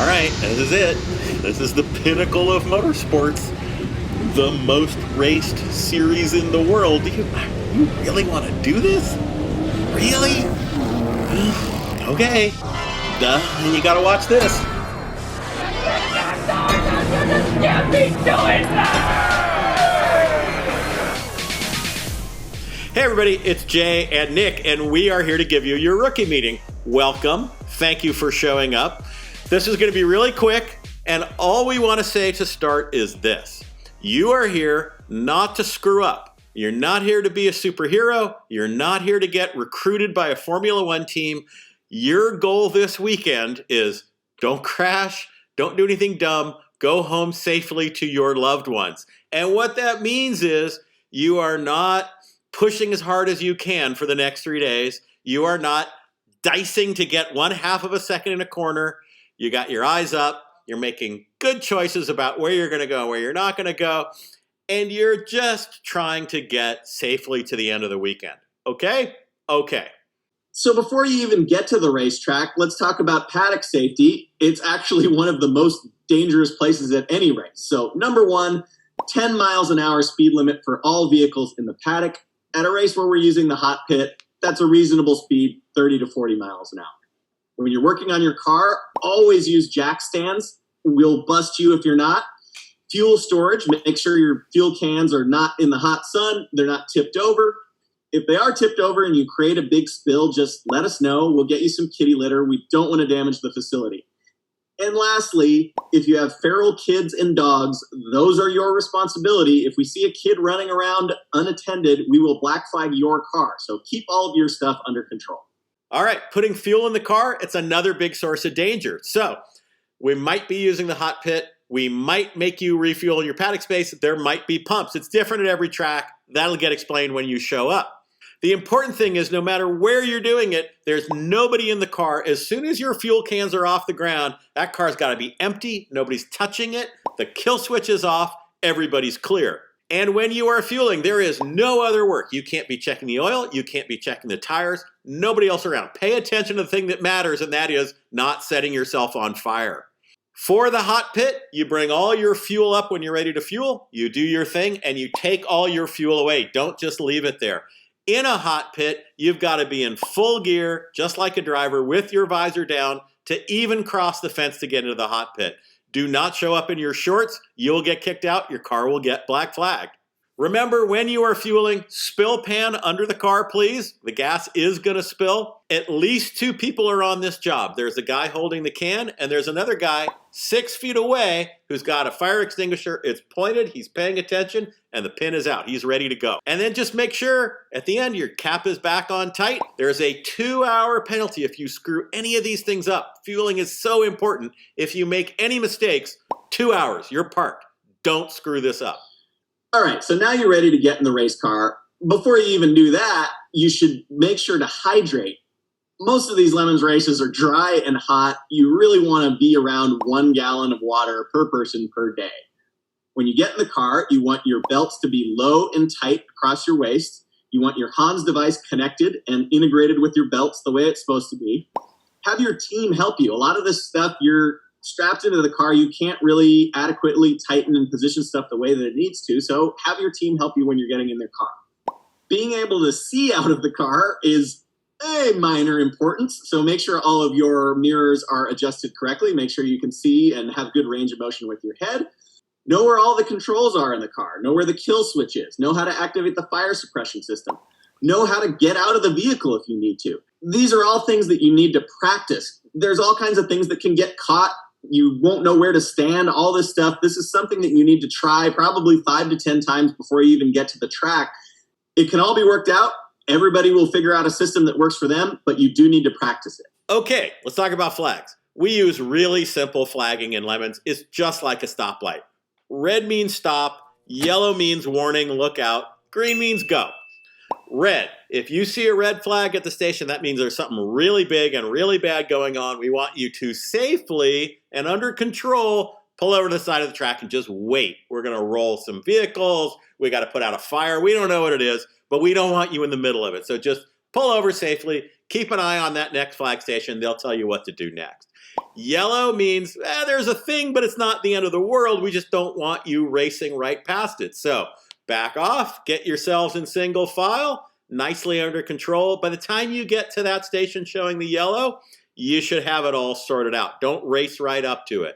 All right, this is it. This is the pinnacle of motorsports. The most raced series in the world. You really want to do this? Really? Okay. Duh, you gotta watch this. Hey everybody, it's Jay and Nick, and we are here to give you your rookie meeting. Welcome. Thank you for showing up. This is going to be really quick, and all we want to say to start is this. You are here not to screw up. You're not here to be a superhero. You're not here to get recruited by a Formula One team. Your goal this weekend is don't crash, don't do anything dumb, go home safely to your loved ones. And what that means is you are not pushing as hard as you can for the next 3 days. You are not dicing to get 1/2 of a second in a corner. You got your eyes up. You're making good choices about where you're going to go, where you're not going to go. And you're just trying to get safely to the end of the weekend. Okay? Okay. So before you even get to the racetrack, let's talk about paddock safety. It's actually one of the most dangerous places at any race. So number one, 10 miles an hour speed limit for all vehicles in the paddock. At a race where we're using the hot pit, that's a reasonable speed, 30 to 40 miles an hour. When you're working on your car, always use jack stands. We'll bust you if you're not. Fuel storage, make sure your fuel cans are not in the hot sun. They're not tipped over. If they are tipped over and you create a big spill, just let us know. We'll get you some kitty litter. We don't want to damage the facility. And lastly, if you have feral kids and dogs, those are your responsibility. If we see a kid running around unattended, we will black flag your car. So keep all of your stuff under control. All right, putting fuel in the car, it's another big source of danger. So we might be using the hot pit. We might make you refuel in your paddock space. There might be pumps. It's different at every track. That'll get explained when you show up. The important thing is no matter where you're doing it, there's nobody in the car. As soon as your fuel cans are off the ground, that car's got to be empty. Nobody's touching it. The kill switch is off. Everybody's clear. And when you are fueling, there is no other work. You can't be checking the oil. You can't be checking the tires. Nobody else around. Pay attention to the thing that matters, and that is not setting yourself on fire. For the hot pit, you bring all your fuel up when you're ready to fuel. You do your thing, and you take all your fuel away. Don't just leave it there. In a hot pit, you've got to be in full gear, just like a driver, with your visor down to even cross the fence to get into the hot pit. Do not show up in your shorts. You'll get kicked out. Your car will get black flagged. Remember, when you are fueling, spill pan under the car, please. The gas is going to spill. At least 2 people are on this job. There's a guy holding the can, and there's another guy 6 feet away who's got a fire extinguisher. It's pointed, he's paying attention, and the pin is out. He's ready to go. And then just make sure at the end your cap is back on tight. There's a 2-hour penalty if you screw any of these things up. Fueling is so important. If you make any mistakes, 2 hours, you're parked. Don't screw this up. All right, so now you're ready to get in the race car. Before you even do that, you should make sure to hydrate. Most of these Lemons races are dry and hot. You really want to be around 1 gallon of water per person per day. When you get in the car, you want your belts to be low and tight across your waist. You want your Hans device connected and integrated with your belts the way it's supposed to be. Have your team help you. A lot of this stuff you're strapped into the car, you can't really adequately tighten and position stuff the way that it needs to, so have your team help you when you're getting in their car. Being able to see out of the car is a minor importance, so make sure all of your mirrors are adjusted correctly. Make sure you can see and have good range of motion with your head. Know where all the controls are in the car. Know where the kill switch is. Know how to activate the fire suppression system. Know how to get out of the vehicle if you need to. These are all things that you need to practice. There's all kinds of things that can get caught. You won't know where to stand, all this stuff. This is something that you need to try probably 5 to 10 times before you even get to the track. It can all be worked out. Everybody will figure out a system that works for them, but you do need to practice it. Okay, let's talk about flags. We use really simple flagging in Lemons. It's just like a stoplight. Red means stop, yellow means warning, look out, green means go. Red. If you see a red flag at the station, that means there's something really big and really bad going on. We want you to safely and under control pull over to the side of the track and just wait. We're going to roll some vehicles. We got to put out a fire. We don't know what it is, but we don't want you in the middle of it. So just pull over safely. Keep an eye on that next flag station. They'll tell you what to do next. Yellow means there's a thing, but it's not the end of the world. We just don't want you racing right past it. So back off, get yourselves in single file, nicely under control. By the time you get to that station showing the yellow, you should have it all sorted out. Don't race right up to it.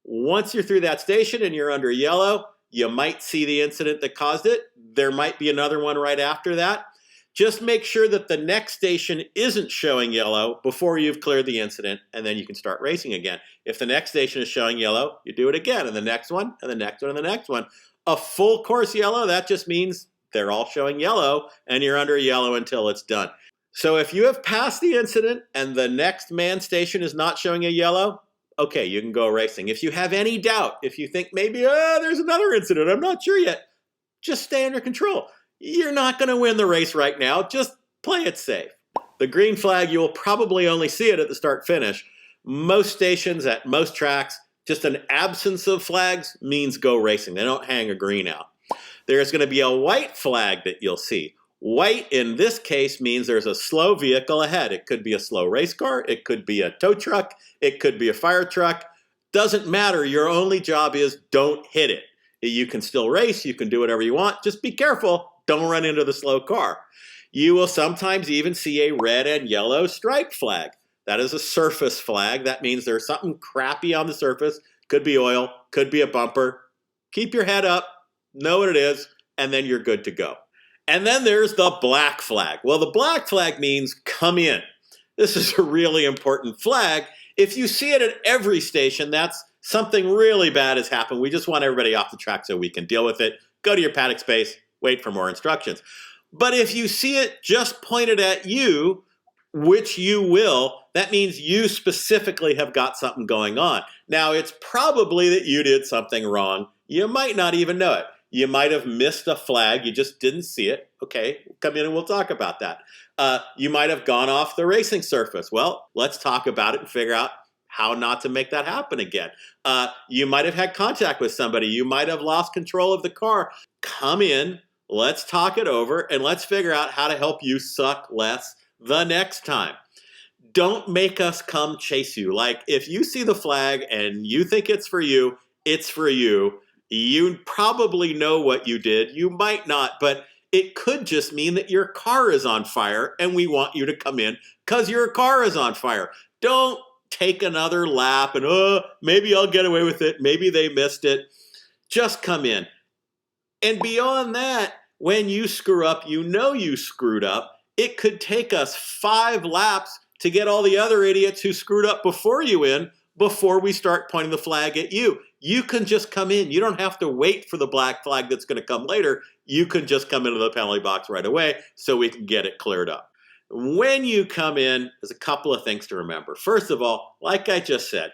Once you're through that station and you're under yellow, you might see the incident that caused it. There might be another one right after that. Just make sure that the next station isn't showing yellow before you've cleared the incident, and then you can start racing again. If the next station is showing yellow, you do it again, and the next one, and the next one, and the next one. A full course yellow, that just means they're all showing yellow, and you're under yellow until it's done. So if you have passed the incident and the next man station is not showing a yellow, okay, you can go racing. If you have any doubt, if you think maybe there's another incident, I'm not sure yet, just stay under control. You're not going to win the race right now. Just play it safe. The green flag, you will probably only see it at the start-finish. Most stations at most tracks, just an absence of flags means go racing. They don't hang a green out. There's going to be a white flag that you'll see. White in this case means there's a slow vehicle ahead. It could be a slow race car. It could be a tow truck. It could be a fire truck. Doesn't matter. Your only job is don't hit it. You can still race. You can do whatever you want. Just be careful. Don't run into the slow car. You will sometimes even see a red and yellow stripe flag. That is a surface flag. That means there's something crappy on the surface. Could be oil, could be a bumper. Keep your head up, know what it is, and then you're good to go. And then there's the black flag. Well, the black flag means come in. This is a really important flag. If you see it at every station, that's something really bad has happened. We just want everybody off the track so we can deal with it. Go to your paddock space. Wait for more instructions. But if you see it just pointed at you, which you will, that means you specifically have got something going on. Now, it's probably that you did something wrong. You might not even know it. You might have missed a flag. You just didn't see it. Okay, come in and we'll talk about that. You might have gone off the racing surface. Well, let's talk about it and figure out how not to make that happen again. You might have had contact with somebody. You might have lost control of the car. Come in. Let's talk it over, and let's figure out how to help you suck less the next time. Don't make us come chase you. Like, if you see the flag and you think it's for you, it's for you. You probably know what you did. You might not, but it could just mean that your car is on fire, and we want you to come in because your car is on fire. Don't take another lap and, maybe I'll get away with it. Maybe they missed it. Just come in. And beyond that, when you screw up, you know you screwed up. It could take us 5 laps to get all the other idiots who screwed up before you in before we start pointing the flag at you. You can just come in. You don't have to wait for the black flag that's going to come later. You can just come into the penalty box right away so we can get it cleared up. When you come in, there's a couple of things to remember. First of all, like I just said,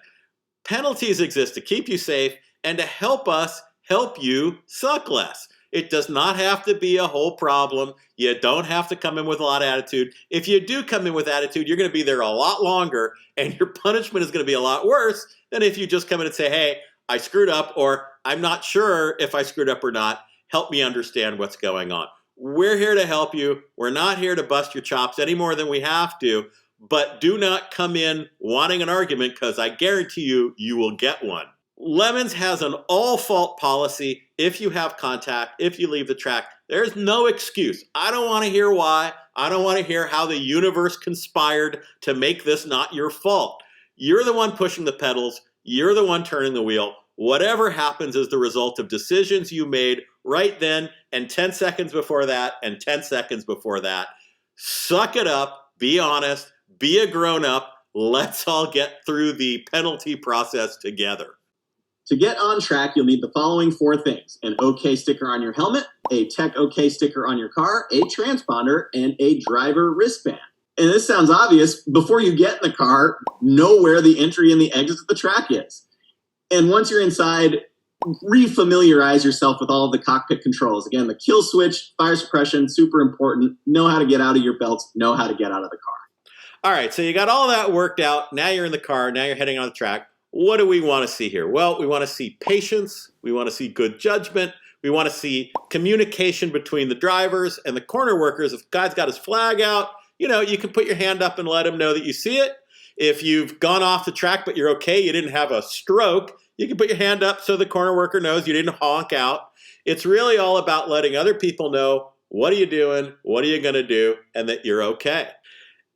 penalties exist to keep you safe and to help us help you suck less. It does not have to be a whole problem. You don't have to come in with a lot of attitude. If you do come in with attitude, you're going to be there a lot longer, and your punishment is going to be a lot worse than if you just come in and say, hey, I screwed up, or I'm not sure if I screwed up or not. Help me understand what's going on. We're here to help you. We're not here to bust your chops any more than we have to, but do not come in wanting an argument, because I guarantee you, you will get one. Lemons has an all-fault policy. If you have contact, if you leave the track, there's no excuse. I don't want to hear why. I don't want to hear how the universe conspired to make this not your fault. You're the one pushing the pedals. You're the one turning the wheel. Whatever happens is the result of decisions you made right then and 10 seconds before that and 10 seconds before that. Suck it up. Be honest. Be a grown-up. Let's all get through the penalty process together. To get on track, you'll need the following 4 things: an OK sticker on your helmet, a Tech OK sticker on your car, a transponder, and a driver wristband. And this sounds obvious. Before you get in the car, know where the entry and the exit of the track is. And once you're inside, refamiliarize yourself with all of the cockpit controls. Again, the kill switch, fire suppression, super important. Know how to get out of your belts. Know how to get out of the car. All right, so you got all that worked out. Now you're in the car. Now you're heading on the track. What do we want to see here? Well, we want to see patience. We want to see good judgment. We want to see communication between the drivers and the corner workers. If a guy's got his flag out, you can put your hand up and let him know that you see it. If you've gone off the track but you're okay, you didn't have a stroke, you can put your hand up so the corner worker knows you didn't honk out. It's really all about letting other people know, what are you doing, what are you going to do, and that you're okay.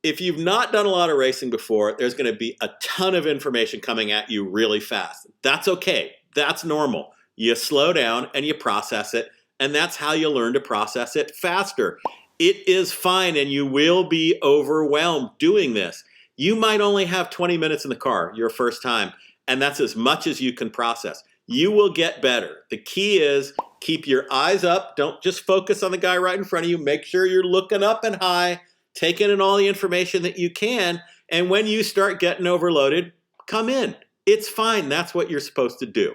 If you've not done a lot of racing before, there's going to be a ton of information coming at you really fast. That's okay. That's normal. You slow down and you process it, and that's how you learn to process it faster. It is fine, and you will be overwhelmed doing this. You might only have 20 minutes in the car your first time, and that's as much as you can process. You will get better. The key is keep your eyes up. Don't just focus on the guy right in front of you. Make sure you're looking up and high, taking in all the information that you can, and when you start getting overloaded, come in. It's fine. That's what you're supposed to do.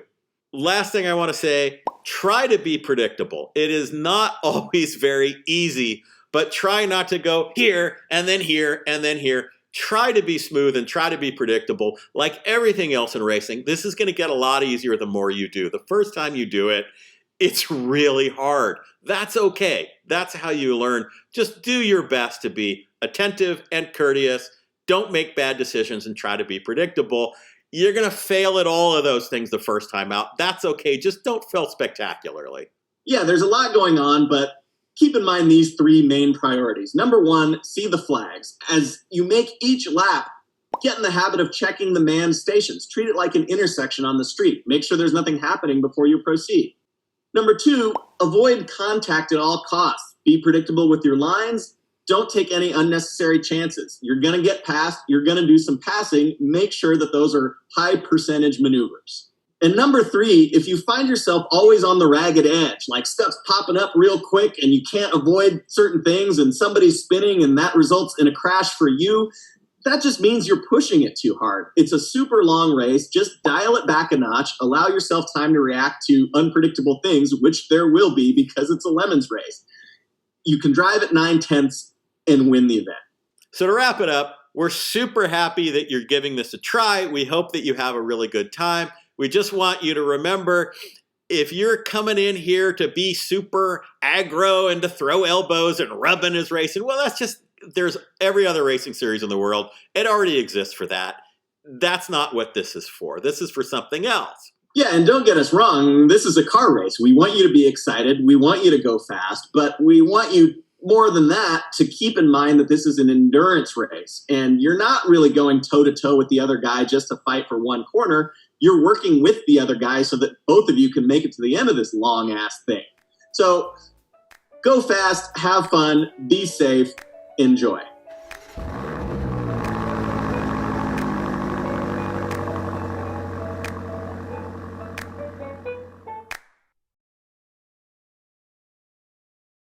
Last thing I want to say, try to be predictable. It is not always very easy, but try not to go here and then here and then here. Try to be smooth and try to be predictable. Like everything else in racing, this is going to get a lot easier the more you do. The first time you do it, it's really hard. That's okay. That's how you learn. Just do your best to be attentive and courteous. Don't make bad decisions and try to be predictable. You're going to fail at all of those things the first time out. That's okay. Just don't fail spectacularly. Yeah, there's a lot going on, but keep in mind these three main priorities. Number one, see the flags. As you make each lap, get in the habit of checking the manned stations. Treat it like an intersection on the street. Make sure there's nothing happening before you proceed. Number two, avoid contact at all costs. Be predictable with your lines. Don't take any unnecessary chances. You're going to get past. You're going to do some passing. Make sure that those are high percentage maneuvers. And number three, if you find yourself always on the ragged edge, like stuff's popping up real quick and you can't avoid certain things and somebody's spinning and that results in a crash for you, that just means you're pushing it too hard. It's a super long race. Just dial it back a notch. Allow yourself time to react to unpredictable things, which there will be because it's a lemons race. You can drive at 9/10 and win the event. So to wrap it up, we're super happy that you're giving this a try. We hope that you have a really good time. We just want you to remember, if you're coming in here to be super aggro and to throw elbows and rubbing is racing, well, there's every other racing series in the world. It already exists for that. That's not what this is for. This is for something else. Yeah, and don't get us wrong. This is a car race. We want you to be excited. We want you to go fast, but we want you more than that to keep in mind that this is an endurance race and you're not really going toe to toe with the other guy just to fight for one corner. You're working with the other guy so that both of you can make it to the end of this long ass thing. So go fast, have fun, be safe, enjoy.